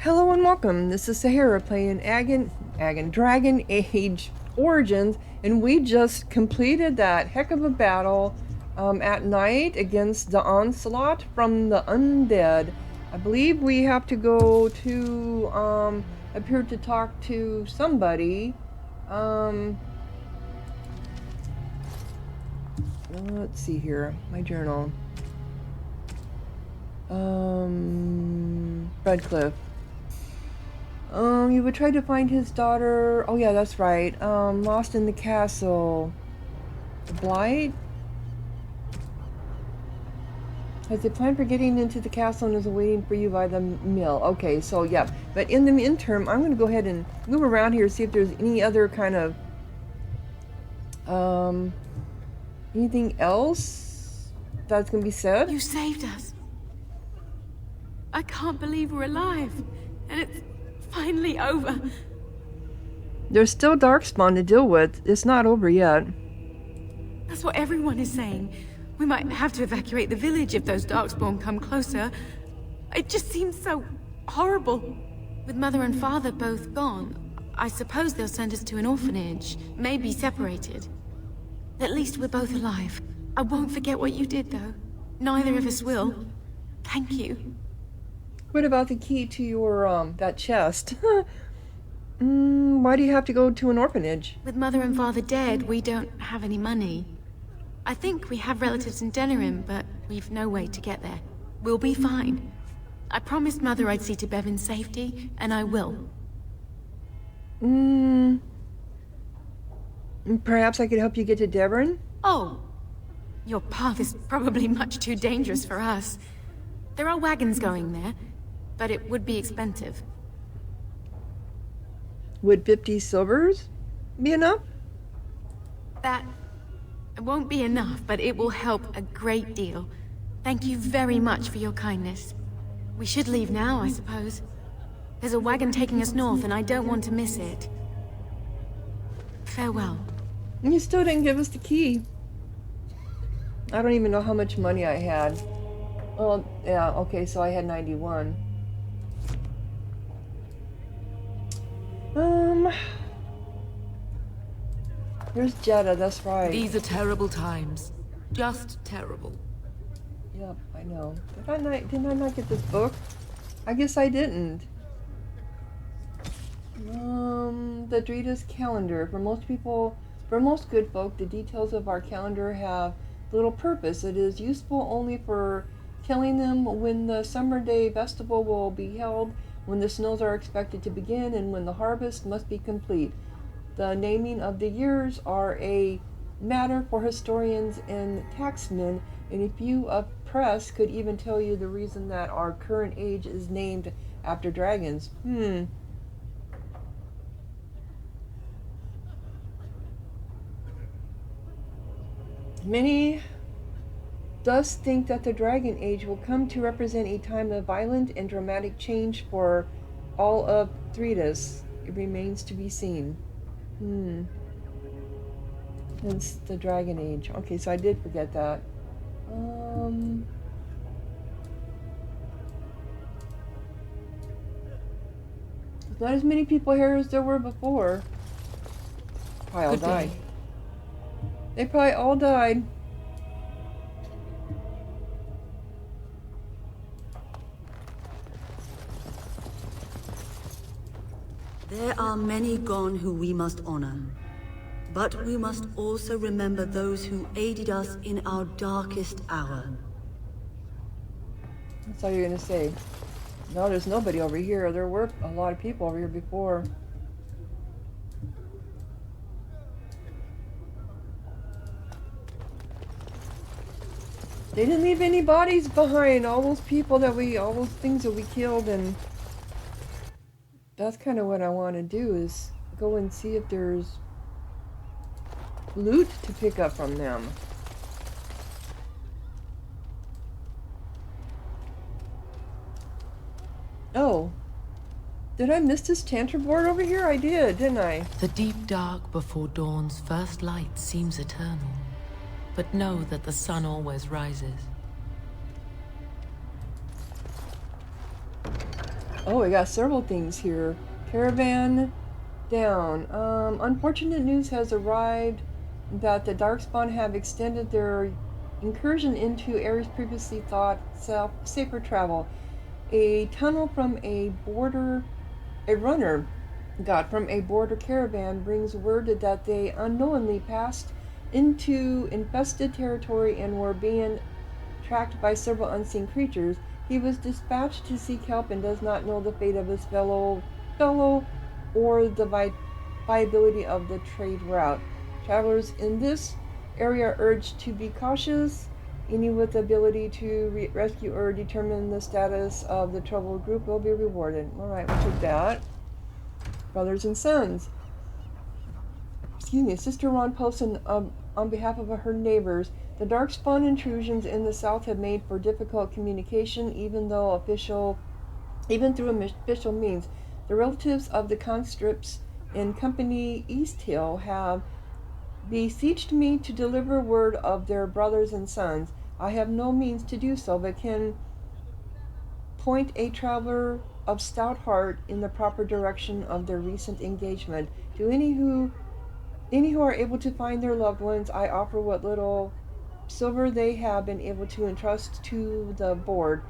Hello and welcome. This is Sahara playing Dragon Age Origins, and we just completed that heck of a battle at night against the onslaught from the undead. I believe we have to go to up here to talk to somebody. Let's see here, my journal. Redcliff. You would try to find his daughter. Oh yeah, that's right. Lost in the castle. The Blight? Has a plan for getting into the castle and is waiting for you by the mill. Okay, so yeah. But in the interim, I'm going to go ahead and move around here, see if there's any other kind of anything else that's going to be said. You saved us. I can't believe we're alive. And it's finally over. There's still Darkspawn to deal with. It's not over yet. That's what everyone is saying. We might have to evacuate the village if those Darkspawn come closer. It just seems so horrible. With Mother and Father both gone, I suppose they'll send us to an orphanage, maybe separated. At least we're both alive. I won't forget what you did, though. Neither of us will. Thank you. What about the key to your, that chest? Why do you have to go to an orphanage? With Mother and Father dead, we don't have any money. I think we have relatives in Denerim, but we've no way to get there. We'll be fine. I promised Mother I'd see to Bevan's safety, and I will. Perhaps I could help you get to Devon? Oh. Your path is probably much too dangerous for us. There are wagons going there, but it would be expensive. Would 50 silvers be enough? That won't be enough, but it will help a great deal. Thank you very much for your kindness. We should leave now, I suppose. There's a wagon taking us north, and I don't want to miss it. Farewell. You still didn't give us the key. I don't even know how much money I had. Well, yeah, okay, so I had 91. Here's Jeddah, that's right. These are terrible times. Just terrible. Yep, I know. Didn't I not get this book? I guess I didn't. The Drita's calendar. For most good folk, the details of our calendar have little purpose. It is useful only for telling them when the summer day festival will be held, when the snows are expected to begin, and when the harvest must be complete. The naming of the years are a matter for historians and taxmen, and a few of press could even tell you the reason that our current age is named after dragons. Many thus think that the Dragon Age will come to represent a time of violent and dramatic change for all of Thredas. It remains to be seen. It's the Dragon Age. Okay, so I did forget that. There's not as many people here as there were before. Probably all died. They probably all died. There are many gone who we must honor. But we must also remember those who aided us in our darkest hour. That's all you're gonna say. No, there's nobody over here. There were a lot of people over here before. They didn't leave any bodies behind. All those people all those things that we killed, and that's kind of what I want to do, is go and see if there's loot to pick up from them. Oh. Did I miss this chanter board over here? I did, didn't I? The deep dark before dawn's first light seems eternal. But know that the sun always rises. Oh, we got several things here. Caravan down. Unfortunate news has arrived that the Darkspawn have extended their incursion into areas previously thought safe for travel. A tunnel from a runner got from a border caravan brings word that they unknowingly passed into infested territory and were being tracked by several unseen creatures. He was dispatched to seek help and does not know the fate of his fellow or the viability of the trade route. Travelers in this area are urged to be cautious. Any with the ability to rescue or determine the status of the troubled group will be rewarded. Alright, we'll take that. Brothers and sons. Excuse me, Sister Ron posted on behalf of her neighbors. The Darkspawn intrusions in the south have made for difficult communication, even through official means. The relatives of the conscripts in Company East Hill have beseeched me to deliver word of their brothers and sons. I have no means to do so, but can point a traveler of stout heart in the proper direction of their recent engagement. To any who are able to find their loved ones, I offer what little silver they have been able to entrust to the board,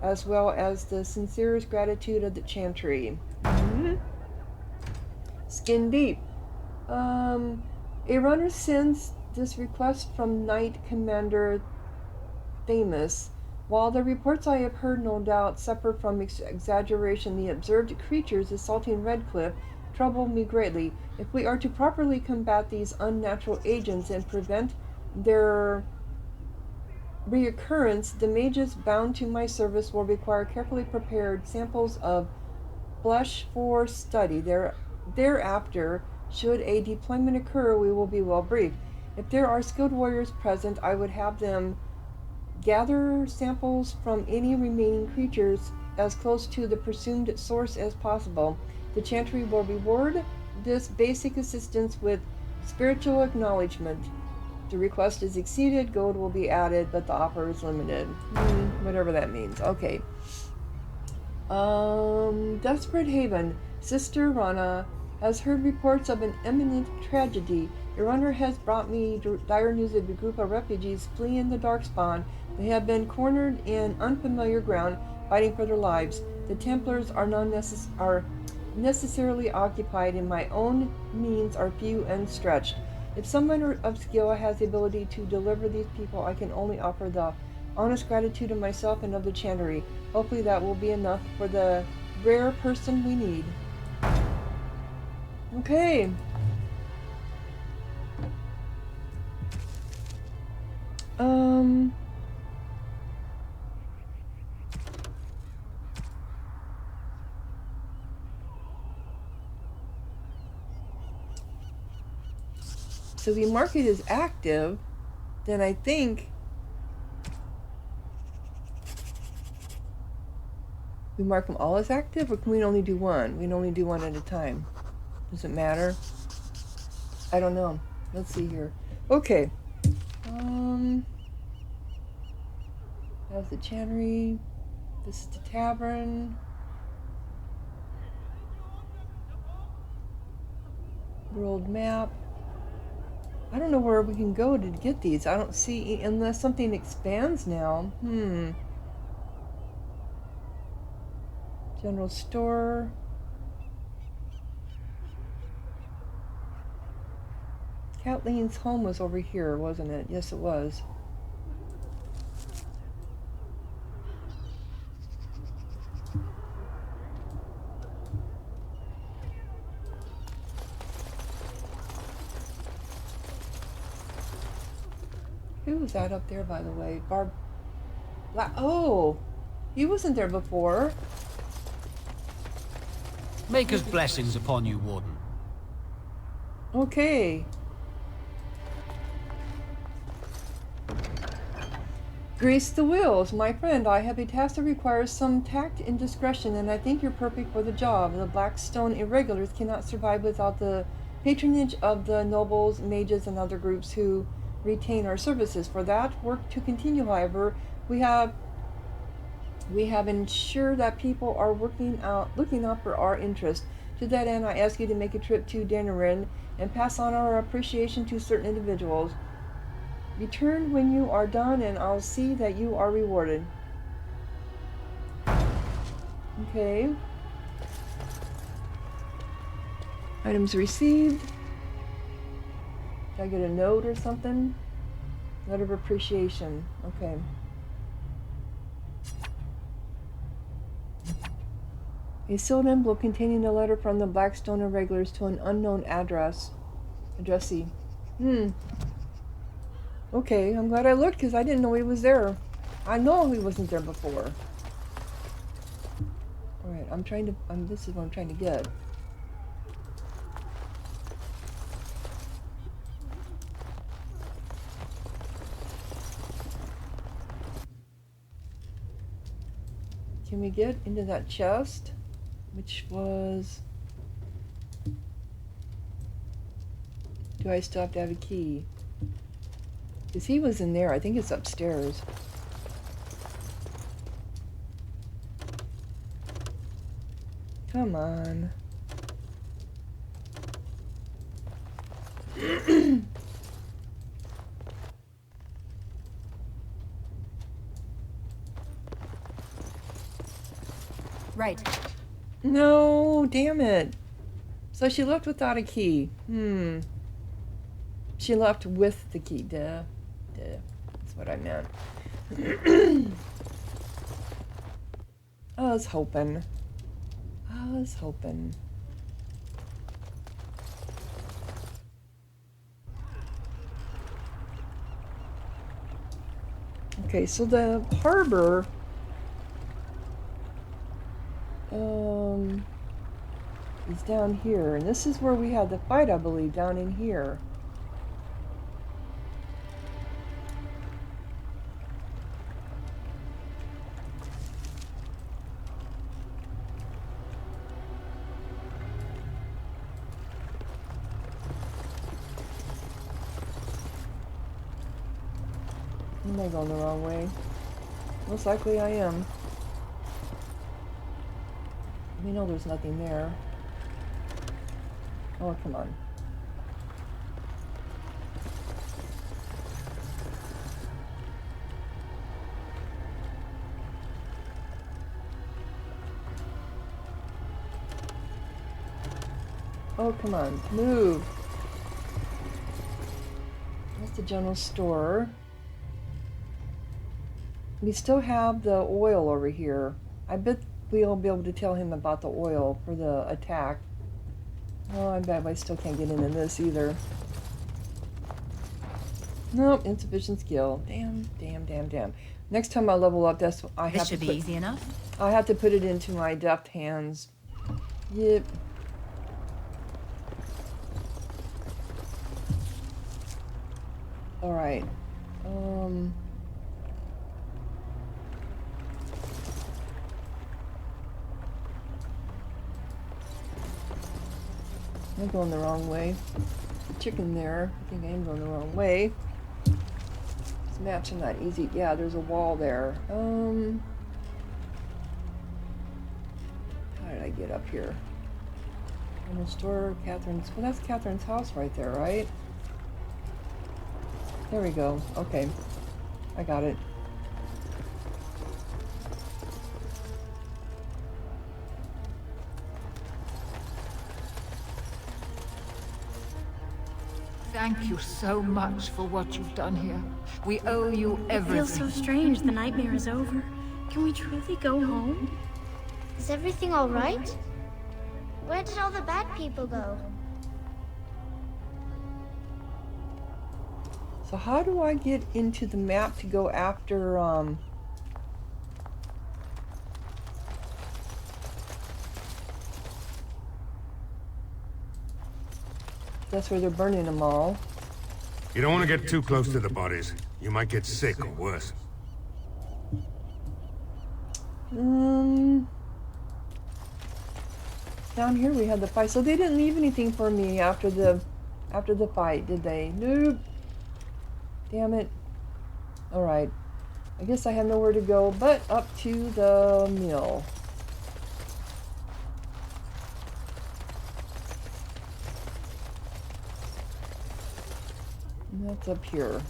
as well as the sincerest gratitude of the chantry. Mm-hmm. Skin deep. A runner sends this request from Knight Commander Thamus. While the reports I have heard no doubt suffer from exaggeration, the observed creatures assaulting Redcliff trouble me greatly. If we are to properly combat these unnatural agents and prevent their reoccurrence, the mages bound to my service will require carefully prepared samples of flesh for study. Thereafter, should a deployment occur, we will be well briefed. If there are skilled warriors present, I would have them gather samples from any remaining creatures as close to the presumed source as possible. The chantry will reward this basic assistance with spiritual acknowledgement. The request is exceeded, gold will be added, but the offer is limited. Whatever that means. Okay. Desperate Haven. Sister Rana has heard reports of an imminent tragedy. The runner has brought me dire news of a group of refugees fleeing the Darkspawn. They have been cornered in unfamiliar ground, fighting for their lives. The Templars are necessarily occupied, and my own means are few and stretched. If someone of skill has the ability to deliver these people, I can only offer the honest gratitude of myself and of the chantry. Hopefully that will be enough for the rare person we need. Okay. So we mark it as active, then I think we mark them all as active, or can we only do one? We can only do one at a time. Does it matter? I don't know. Let's see here. Okay. That's the chantry. This is the tavern. World map. I don't know where we can go to get these. I don't see, unless something expands now. General store. Kathleen's home was over here, wasn't it? Yes, it was. Who was that up there, by the way? Oh, he wasn't there before. Maker's blessings upon you, Warden. Okay. Grease the wheels. My friend, I have a task that requires some tact and discretion, and I think you're perfect for the job. The Blackstone Irregulars cannot survive without the patronage of the nobles, mages, and other groups who retain our services. For that work to continue, however, we have We have ensured that people are looking out for our interest. To that end, I ask you to make a trip to Danarin and pass on our appreciation to certain individuals. Return when you are done, and I'll see that you are rewarded. Okay. Items received. Did I get a note or something? Note of appreciation. Okay. A sealed envelope containing a letter from the Blackstone Irregulars to an unknown addressee. Okay, I'm glad I looked because I didn't know he was there. I know he wasn't there before. Alright, this is what I'm trying to get. Can we get into that chest? Which was... Do I still have to have a key? Because he was in there. I think it's upstairs. Come on. Right. No, damn it. So she left without a key. She left with the key. Duh. That's what I meant. I was hoping. Okay, so the harbor is down here, and this is where we had the fight, I believe, down in here. Am I going the wrong way? Most likely I am. We know there's nothing there. Oh, come on. Oh, come on. Move. That's the general store. We still have the oil over here. I bet we'll be able to tell him about the oil for the attack. Oh, I bet I still can't get into this either. Nope, insufficient skill. Damn. Next time I level up, that's what I have to put. This should be easy enough. I have to put it into my deft hands. Yep. Alright. I'm going the wrong way. Chicken there. I think I am going the wrong way. These maps are not easy. Yeah, there's a wall there. How did I get up here? General store, Catherine's. Well, that's Catherine's house right there, right? There we go. Okay. I got it. Thank you so much for what you've done here. We owe you everything. It feels so strange the nightmare is over. Can we truly go home? Is everything all right? Where did all the bad people go? So how do I get into the map to go after, That's where they're burning them all. You don't want to get too close to the bodies. You might get sick or worse. Down here we had the fight. So they didn't leave anything for me after the fight, did they? Nope. Damn it. Alright. I guess I have nowhere to go but up to the mill. And that's up here.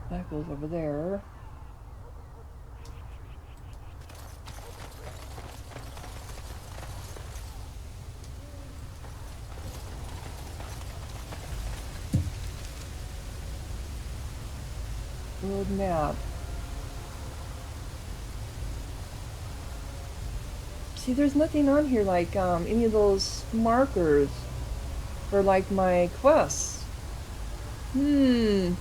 That goes over there. Road map. See, there's nothing on here like any of those markers for like my quests. Will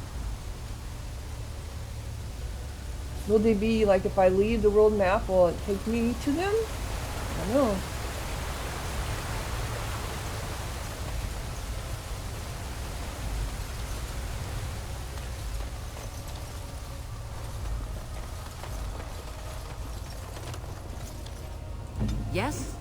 they be like if I leave the world map, will it take me to them? I don't know. Yes?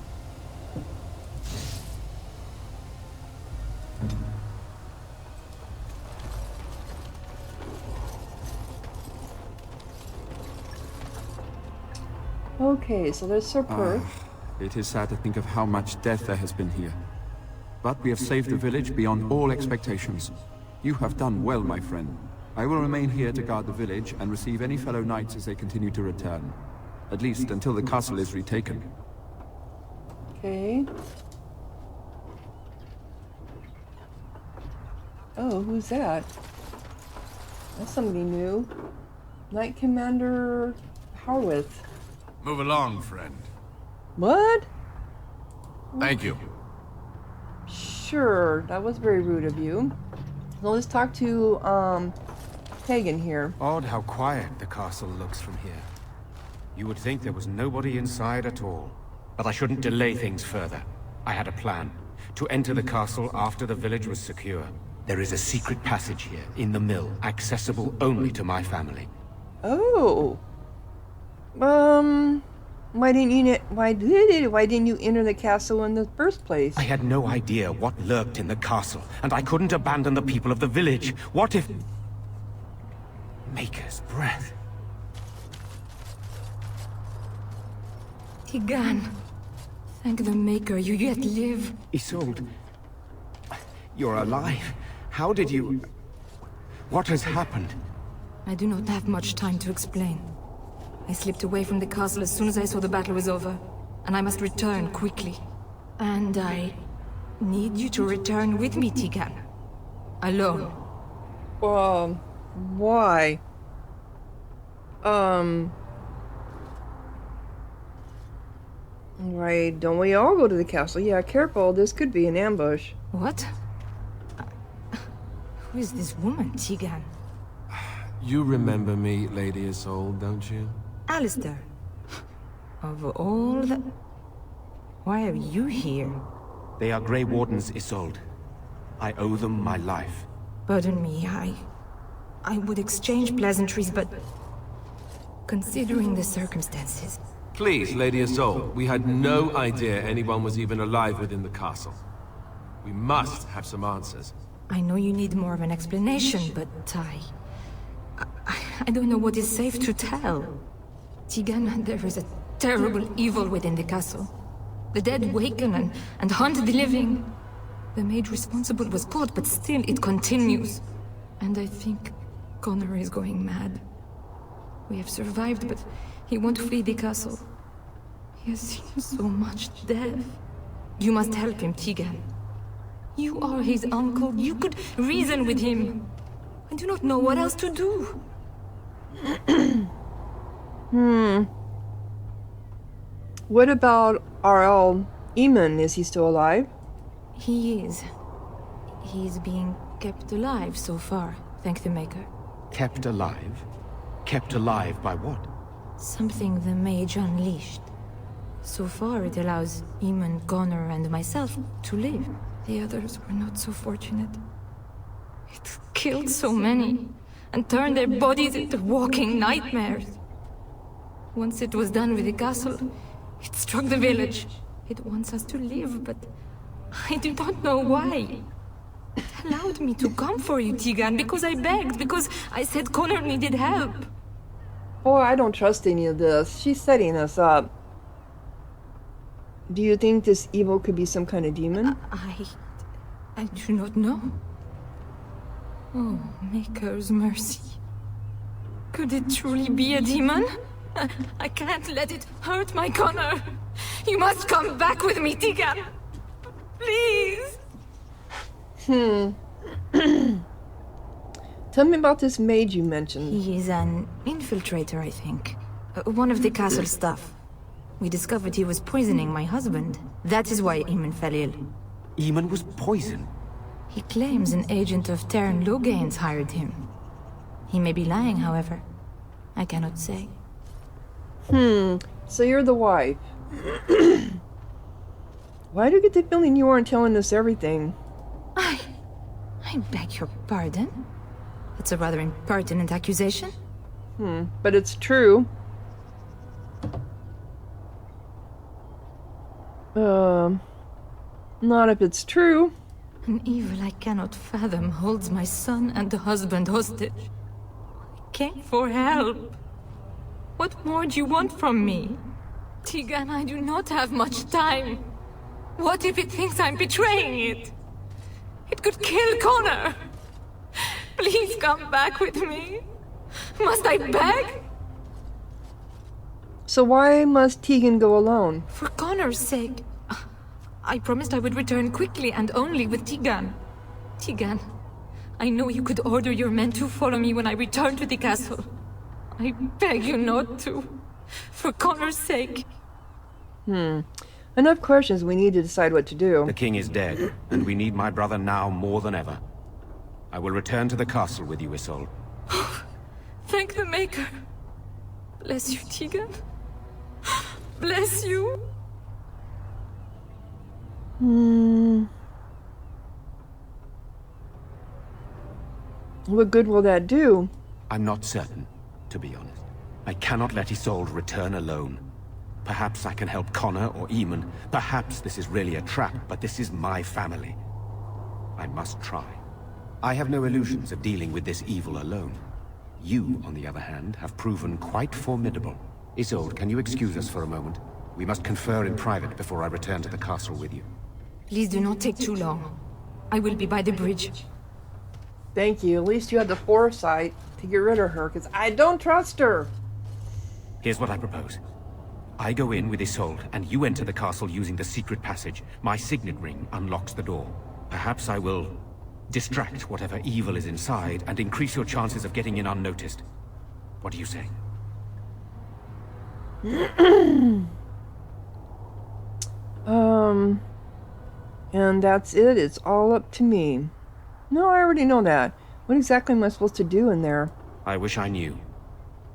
Okay, so there's Sir Perth. It is sad to think of how much death there has been here. But we have saved the village beyond all expectations. You have done well, my friend. I will remain here to guard the village and receive any fellow knights as they continue to return. At least until the castle is retaken. Okay. Oh, who's that? That's somebody new. Knight Commander Harwith. Move along, friend. What? Thank you. Sure, that was very rude of you. So let's talk to, Pagan here. Odd how quiet the castle looks from here. You would think there was nobody inside at all. But I shouldn't delay things further. I had a plan. To enter the castle after the village was secure. There is a secret passage here, in the mill, accessible only to my family. Oh. Why didn't you enter the castle in the first place? I had no idea what lurked in the castle, and I couldn't abandon the people of the village. What if... Maker's breath. Tigan. Thank the Maker, you yet live. Isolde. You're alive. How did you... What has happened? I do not have much time to explain. I slipped away from the castle as soon as I saw the battle was over, and I must return quickly. And I need you to return with me, Tigan. Alone. Why? Right, don't we all go to the castle? Yeah, careful, this could be an ambush. What? Who is this woman, Tigan? You remember me, Lady Isolde, don't you? Alistair. Of all the... Why are you here? They are Grey Wardens, Isolde. I owe them my life. Pardon me, I would exchange pleasantries, but... Considering the circumstances... Please, Lady Isolde, we had no idea anyone was even alive within the castle. We must have some answers. I know you need more of an explanation, but I don't know what is safe to tell. Tigan, there is a terrible evil within the castle. The dead waken and haunt the living. The maid responsible was caught, but still it continues. And I think Connor is going mad. We have survived, but he won't flee the castle. He has seen so much death. You must help him, Tigan. You are his uncle. You could reason with him. I do not know what else to do. What about R.L. Eamon? Is he still alive? He is. He is being kept alive so far, thank the Maker. Kept alive? Kept alive by what? Something the mage unleashed. So far it allows Eamon, Connor, and myself to live. The others were not so fortunate. It killed so many, and turned their bodies into walking nightmares. Once it was done with the castle, it struck the village. It wants us to live, but I do not know why. It allowed me to come for you, Tegan, because I begged, because I said Connor needed help. Boy, I don't trust any of this. She's setting us up. Do you think this evil could be some kind of demon? I do not know. Oh, Maker's mercy. Could it truly be a demon? I can't let it hurt my Connor. You must come back with me, Tegan. Please. Tell me about this mage you mentioned. He is an infiltrator, I think. One of the castle staff. We discovered he was poisoning my husband. That is why Eamon fell ill. Eamon was poisoned? He claims an agent of Terran Logain's hired him. He may be lying, however. I cannot say. So you're the wife. Why do you get the feeling you aren't telling us everything? I beg your pardon? It's a rather impertinent accusation. But it's true. Not if it's true. An evil I cannot fathom holds my son and the husband hostage. I came for help. What more do you want from me? Tegan, I do not have much time. What if it thinks I'm betraying it? It could kill Connor. Please come back with me. Must I beg? So why must Tegan go alone? For Connor's sake. I promised I would return quickly and only with Tegan. Tegan, I know you could order your men to follow me when I return to the castle. I beg you not to. For Connor's sake. Enough questions. We need to decide what to do. The king is dead, and we need my brother now more than ever. I will return to the castle with you, Isolde. Thank the Maker. Bless you, Tegan. Bless you. What good will that do? I'm not certain, to be honest. I cannot let Isolde return alone. Perhaps I can help Connor or Eamon. Perhaps this is really a trap, but this is my family. I must try. I have no illusions of dealing with this evil alone. You, on the other hand, have proven quite formidable. Isolde, can you excuse us for a moment? We must confer in private before I return to the castle with you. Please do not take too long. I will be by the bridge. Thank you. At least you had the foresight to get rid of her, because I don't trust her. Here's what I propose. I go in with Isolde, and you enter the castle using the secret passage. My signet ring unlocks the door. Perhaps I will distract whatever evil is inside and increase your chances of getting in unnoticed. What do you say? And that's it. It's all up to me. No, I already know that. What exactly am I supposed to do in there? I wish I knew.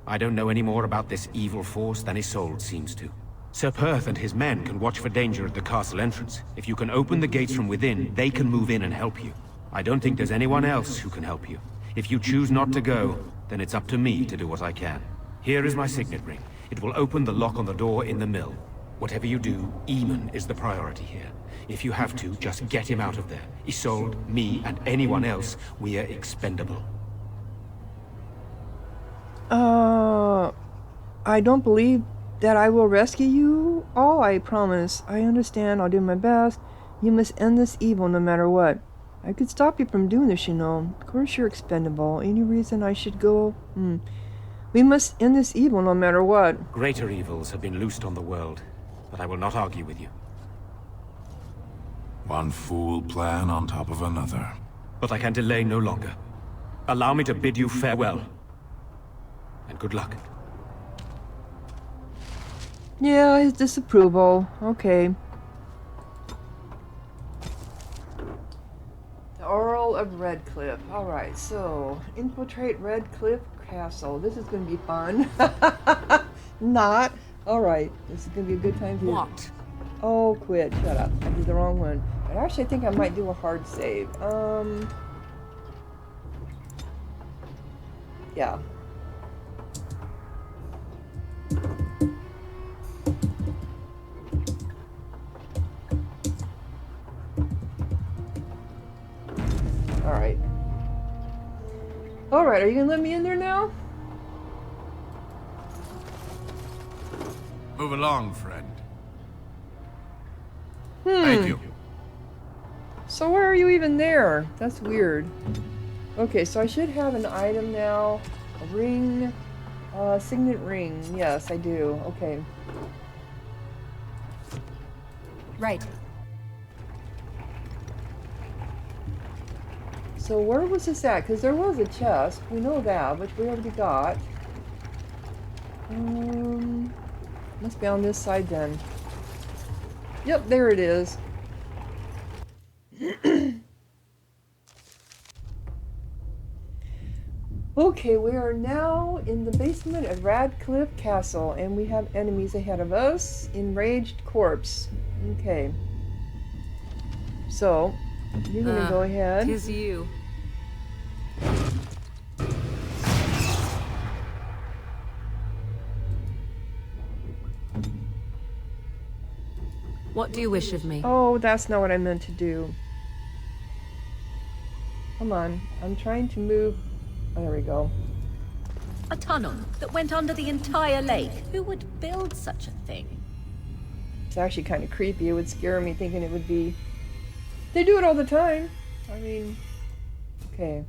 I don't know any more about this evil force than Isolde seems to. Sir Perth and his men can watch for danger at the castle entrance. If you can open the gates from within, they can move in and help you. I don't think there's anyone else who can help you. If you choose not to go, then it's up to me to do what I can. Here is my signet ring. It will open the lock on the door in the mill. Whatever you do, Eamon is the priority here. If you have to, just get him out of there. Isolde, me, and anyone else, we are expendable. I don't believe that I will rescue you all, I promise. I understand, I'll do my best. You must end this evil no matter what. I could stop you from doing this, you know. Of course you're expendable. Any reason I should go? We must end this evil no matter what. Greater evils have been loosed on the world, but I will not argue with you. One fool plan on top of another. But I can delay no longer. Allow me to bid you farewell. And good luck. Yeah, his disapproval. Okay. The Earl of Redcliff. Alright, so infiltrate Redcliff Castle. This is going to be fun. Not. Alright, this is going to be a good time for you. What? Oh, quit. Shut up. I did the wrong one. But actually, I think I might do a hard save. Yeah. Alright. Alright, are you gonna let me in there now? Move along, friend. Thank you. So why are you even there? That's weird. Okay, so I should have an item now. A ring. Signet ring. Yes, I do. Okay. Right. So where was this at? Because there was a chest. We know that, which we already got. Must be on this side then. Yep, there it is. Okay, we are now in the basement of Redcliff Castle, and we have enemies ahead of us. Enraged corpse. Okay. So, you're gonna go ahead. 'Tis you. What do you wish of me? Oh, that's not what I meant to do. Come on, I'm trying to move. Oh, there we go. A tunnel that went under the entire lake. Who would build such a thing? It's actually kind of creepy. It would scare me thinking it would be... They do it all the time. I mean... Okay.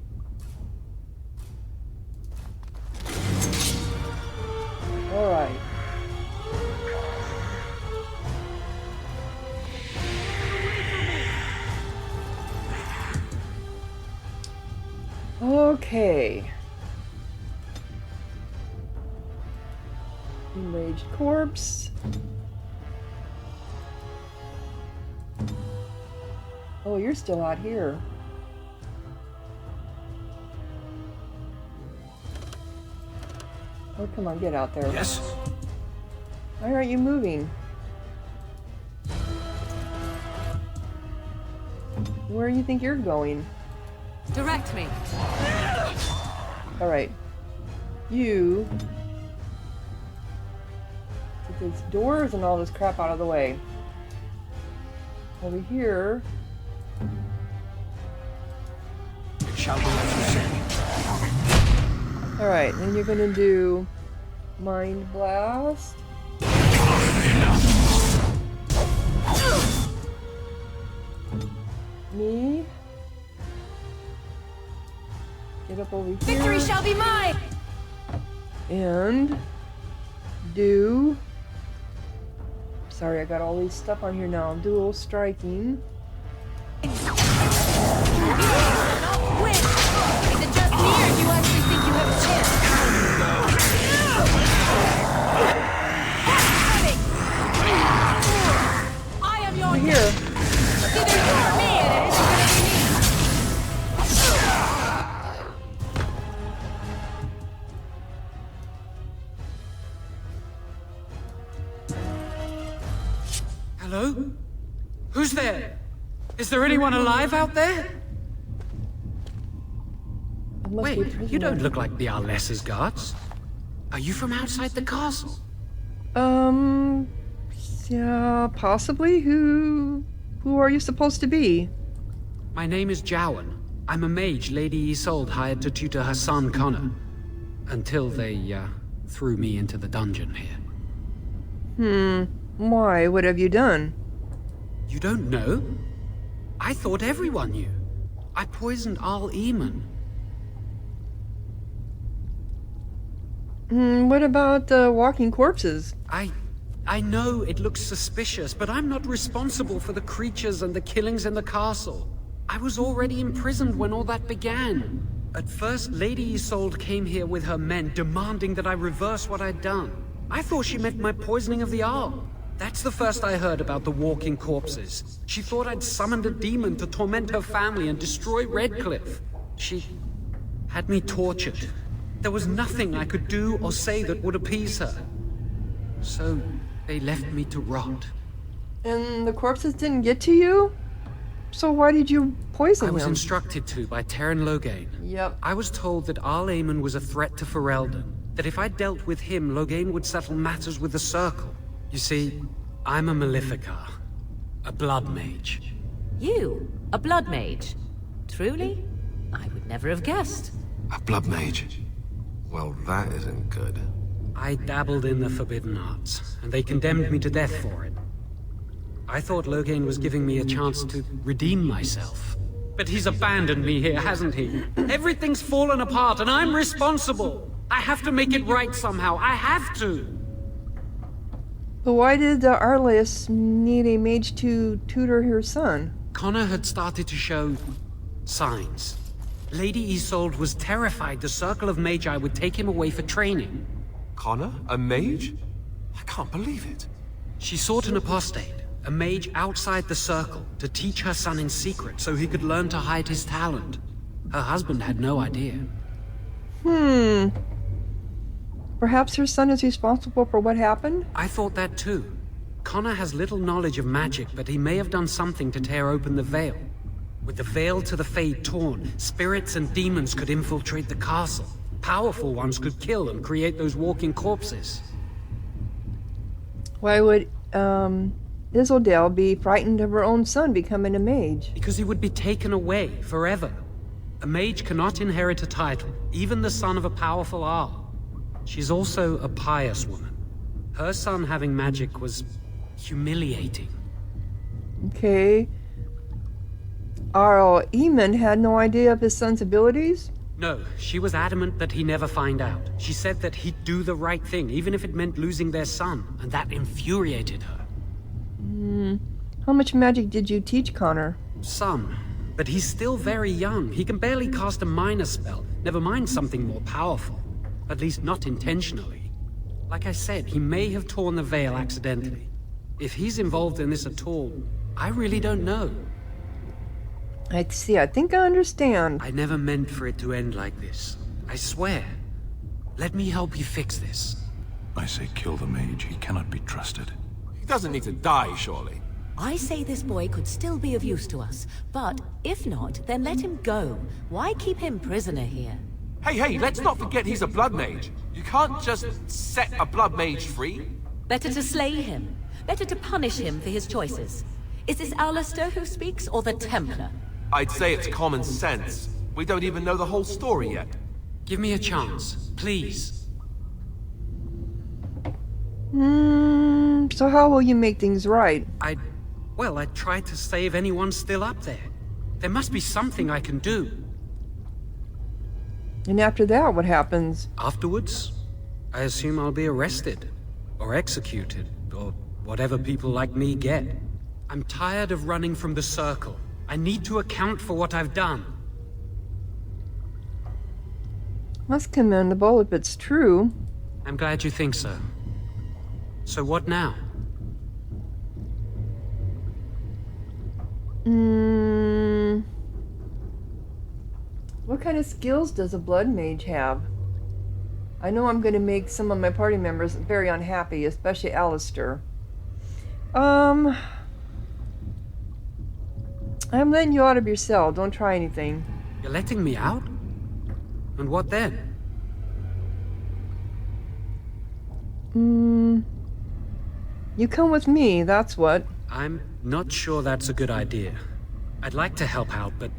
Alright. Okay. Enraged corpse. Oh, you're still out here. Oh, come on, get out there. Yes? Why aren't you moving? Where do you think you're going? Direct me. Alright. You... Get these doors and all this crap out of the way. Over here... Shall we let you say? Alright, then you're gonna do... Mind Blast. Me. Get up over here. Victory shall be mine! And do... Sorry, I got all these stuff on here now. Dual striking. You not win! Is it just me, or do you actually think you have a chance? I am your Here. It's either you or me, and it isn't gonna be me! Hello? Who's there? Is there anyone alive out there? Wait, you don't look like the Arlessa's guards. Are you from outside the castle? Yeah, possibly. Who are you supposed to be? My name is Jowan. I'm a mage Lady Isolde hired to tutor her son Connor. Until they, threw me into the dungeon here. Why? What have you done? You don't know? I thought everyone knew. I poisoned Al Eamon. What about the walking corpses? I know it looks suspicious, but I'm not responsible for the creatures and the killings in the castle. I was already imprisoned when all that began. At first, Lady Isolde came here with her men, demanding that I reverse what I'd done. I thought she meant my poisoning of the Arl. That's the first I heard about the walking corpses. She thought I'd summoned a demon to torment her family and destroy Redcliff. She had me tortured. There was nothing I could do or say that would appease her. So they left me to rot. And the corpses didn't get to you? So why did you poison them? I was instructed to by Terran Loghain. Yep. I was told that Al Eamon was a threat to Ferelden. That if I dealt with him, Loghain would settle matters with the Circle. You see, I'm a Maleficar. A blood mage. You? A blood mage? Truly? never have guessed. A blood mage. Well, that isn't good. I dabbled in the forbidden arts, and they condemned me to death for it. I thought Loghain was giving me a chance to redeem myself. But he's abandoned me here, hasn't he? Everything's fallen apart, and I'm responsible! I have to make it right somehow. I have to! But why did Arliss need a mage to tutor her son? Connor had started to show signs. Lady Isolde was terrified the circle of Magi would take him away for training. Connor? A mage? I can't believe it. She sought an apostate, a mage outside the circle, to teach her son in secret so he could learn to hide his talent. Her husband had no idea. Perhaps her son is responsible for what happened? I thought that too. Connor has little knowledge of magic, but he may have done something to tear open the veil. With the veil to the Fade torn, spirits and demons could infiltrate the castle. Powerful ones could kill and create those walking corpses. Why would, Isolde be frightened of her own son becoming a mage? Because he would be taken away forever. A mage cannot inherit a title, even the son of a powerful Arl. She's also a pious woman. Her son having magic was humiliating. Okay. Arl Eamon had no idea of his son's abilities? No, she was adamant that he never find out. She said that he'd do the right thing, even if it meant losing their son, and that infuriated her. How much magic did you teach Connor? Some, but he's still very young. He can barely cast a minor spell, never mind something more powerful. At least not intentionally. Like I said, he may have torn the veil accidentally. If he's involved in this at all, I really don't know. I see, I think I understand. I never meant for it to end like this. I swear. Let me help you fix this. I say kill the mage. He cannot be trusted. He doesn't need to die, surely. I say this boy could still be of use to us, but if not, then let him go. Why keep him prisoner here? Hey, let's not forget he's a blood mage. You can't just set a blood mage free. Better to slay him. Better to punish him for his choices. Is this Alistair who speaks, or the Templar? I'd say it's common sense. We don't even know the whole story yet. Give me a chance, please. So how will you make things right? I'd try to save anyone still up there. There must be something I can do. And after that, what happens? Afterwards, I assume I'll be arrested, or executed, or whatever people like me get. I'm tired of running from the circle. I need to account for what I've done. That's commendable if it's true. I'm glad you think so. So what now? What kind of skills does a blood mage have? I know I'm going to make some of my party members very unhappy, especially Alistair. I'm letting you out of your cell. Don't try anything. You're letting me out? And what then? You come with me, that's what. I'm not sure that's a good idea. I'd like to help out, but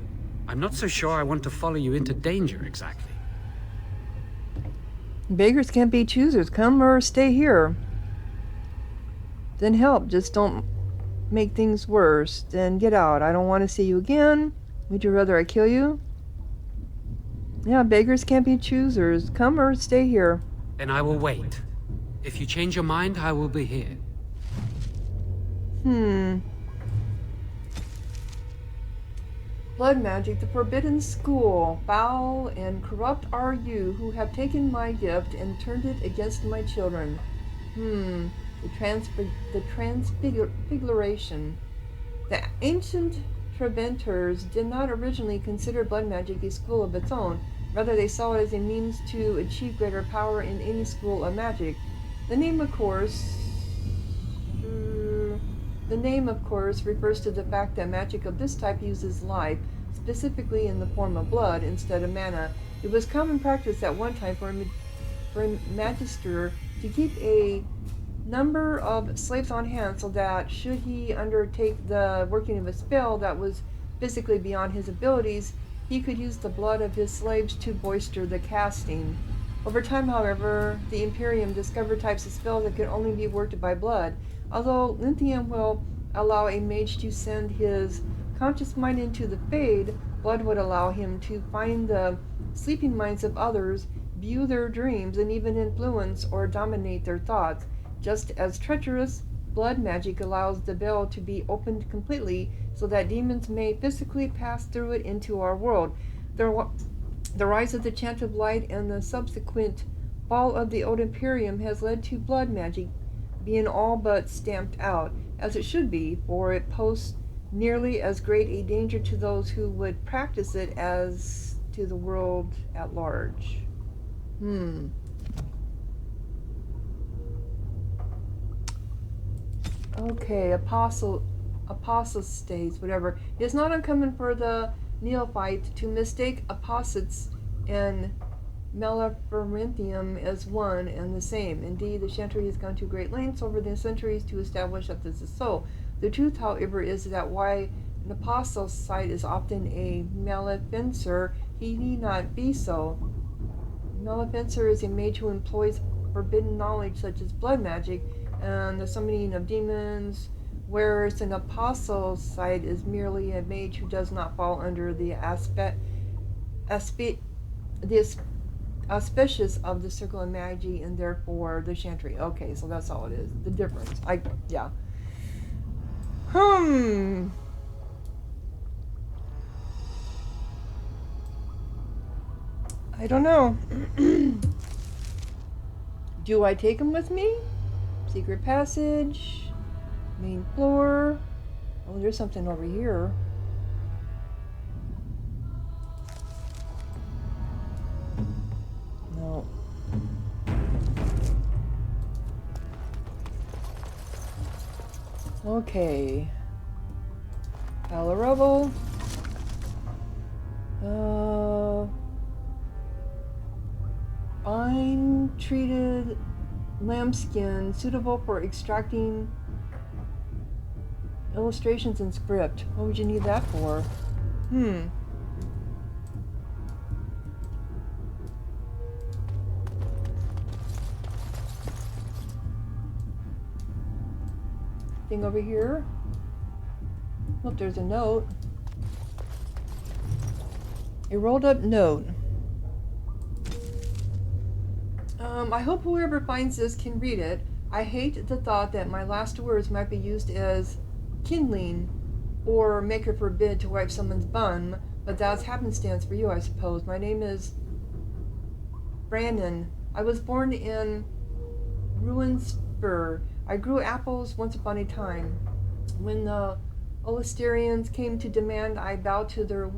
I'm not so sure I want to follow you into danger exactly. Beggars can't be choosers. Come or stay here. Then help. Just don't make things worse. Then get out. I don't want to see you again. Would you rather I kill you? Yeah, beggars can't be choosers. Come or stay here. Then I will wait. If you change your mind, I will be here. Blood magic, the forbidden school. Foul and corrupt are you who have taken my gift and turned it against my children. The transfiguration. The ancient Treventers did not originally consider blood magic a school of its own. Rather, they saw it as a means to achieve greater power in any school of magic. The name, of course, refers to the fact that magic of this type uses life, specifically in the form of blood, instead of mana. It was common practice at one time for a magister to keep a number of slaves on hand so that should he undertake the working of a spell that was physically beyond his abilities, he could use the blood of his slaves to bolster the casting. Over time, however, the Imperium discovered types of spells that could only be worked by blood. Although lithium will allow a mage to send his conscious mind into the Fade, blood would allow him to find the sleeping minds of others, view their dreams, and even influence or dominate their thoughts. Just as treacherous, blood magic allows the veil to be opened completely so that demons may physically pass through it into our world. The rise of the Chant of Light and the subsequent fall of the Old Imperium has led to blood magic being all but stamped out, as it should be, for it poses nearly as great a danger to those who would practice it as to the world at large. Okay, apostates, whatever. It is not uncommon for the neophyte to mistake apostates and Maleferentium as one and the same. Indeed, the Chantry has gone to great lengths over the centuries to establish that this is so. The truth, however, is that why an apostate is often a maleficer, he need not be so. Maleficer is a mage who employs forbidden knowledge such as blood magic and the summoning of demons, whereas an apostate is merely a mage who does not fall under the auspicious of the circle of magi, and therefore the Chantry. Okay, so that's all it is. The difference. Yeah. I don't know. Do I take him with me? Secret passage. Main floor. Oh, there's something over here. No. Okay. Pile of rubble. Fine treated lambskin suitable for extracting illustrations and script. What would you need that for? Thing over here. Look, there's a note. A rolled up note. I hope whoever finds this can read it. I hate the thought that my last words might be used as kindling or make it forbid to wipe someone's bum, but that's happenstance for you, I suppose. My name is Brandon. I was born in Ruinspur. I grew apples once upon a time. When the Olisterians came to demand I bow to their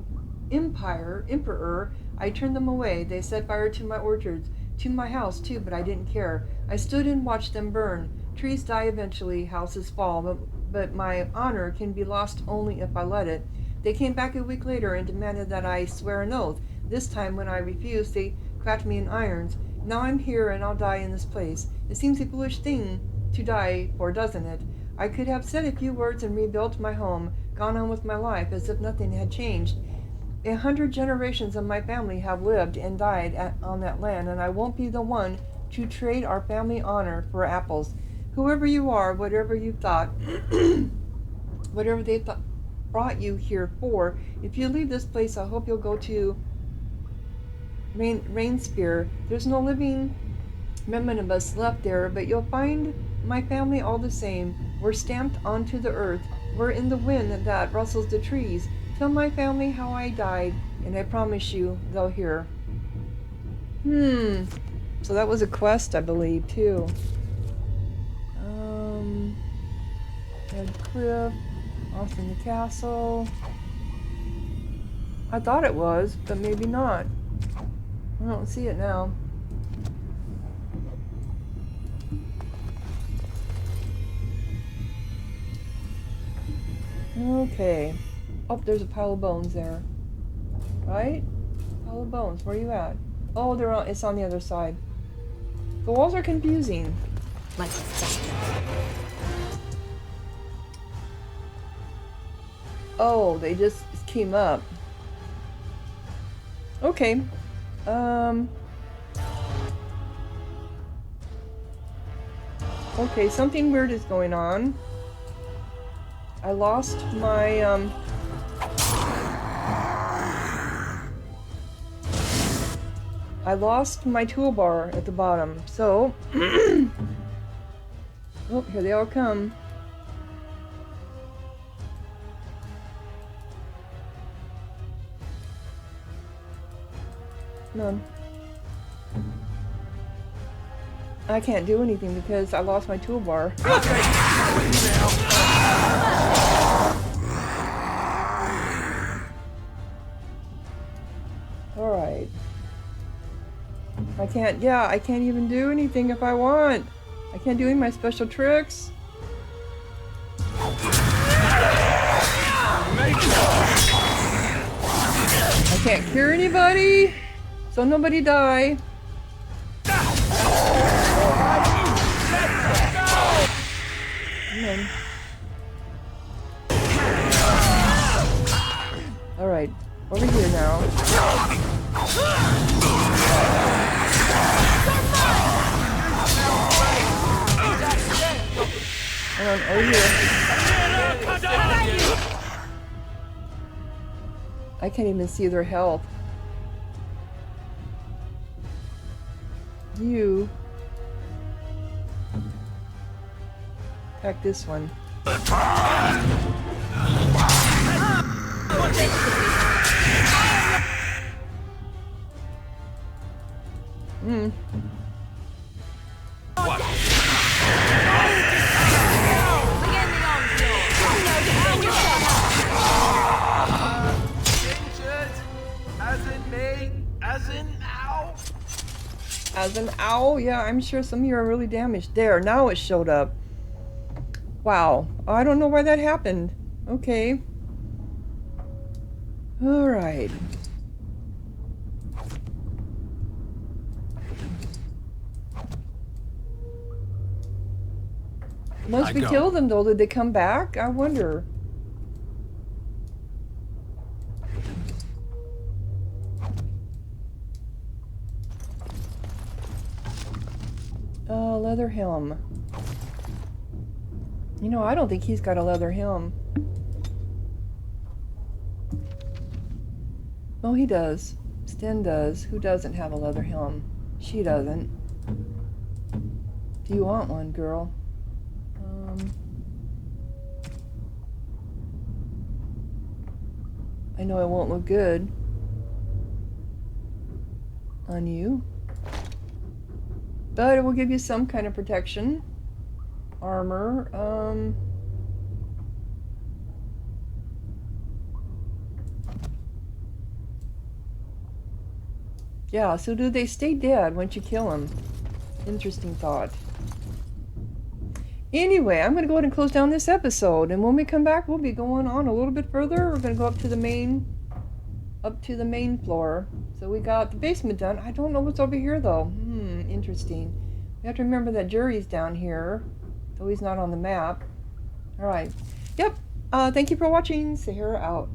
emperor, I turned them away. They set fire to my orchards, to my house too, but I didn't care. I stood and watched them burn. Trees die eventually, houses fall, but my honor can be lost only if I let it. They came back a week later and demanded that I swear an oath. This time, when I refused, they clapped me in irons. Now I'm here and I'll die in this place. It seems a foolish thing to die for, doesn't it? I could have said a few words and rebuilt my home, gone on with my life as if nothing had changed. 100 generations of my family have lived and died on that land, and I won't be the one to trade our family honor for apples. Whoever you are, whatever you thought, whatever they brought you here for, if you leave this place, I hope you'll go to Rainspear. There's no living remnant of us left there, but you'll find my family all the same. We're stamped onto the earth. We're in the wind that rustles the trees. Tell my family how I died, and I promise you they'll hear. So that was a quest, I believe, too. Redcliff, off in the castle. I thought it was, but maybe not. I don't see it now. Okay. Oh, there's a pile of bones there. Right? Pile of bones. Where are you at? Oh, it's on the other side. The walls are confusing. Oh, they just came up. Okay. Okay, something weird is going on. I lost my, I lost my toolbar at the bottom, so... Oh, here they all come. Come on. I can't do anything because I lost my toolbar. Alright. I can't even do anything if I want. I can't do any of my special tricks. I can't cure anybody, so nobody die. Alright, over here now. Hold on, over here. I can't even see their health. You attack this one. As an owl? Yeah, I'm sure some of you are really damaged. There, now it showed up. Wow. I don't know why that happened. Okay. Alright. Once we kill them, though, did they come back? I wonder. Leather helm. You know, I don't think he's got a leather helm. Oh, he does. Sten does. Who doesn't have a leather helm? She doesn't. Do you want one, girl? I know it won't look good on you, but it will give you some kind of protection. Armor, yeah, so do they stay dead once you kill them? Interesting thought. Anyway, I'm going to go ahead and close down this episode, and when we come back, we'll be going on a little bit further. We're going to go up to the main floor. So we got the basement done. I don't know what's over here, though. Interesting. We have to remember that Jury's down here, though he's not on the map. All right. Yep. Thank you for watching. Sahara out.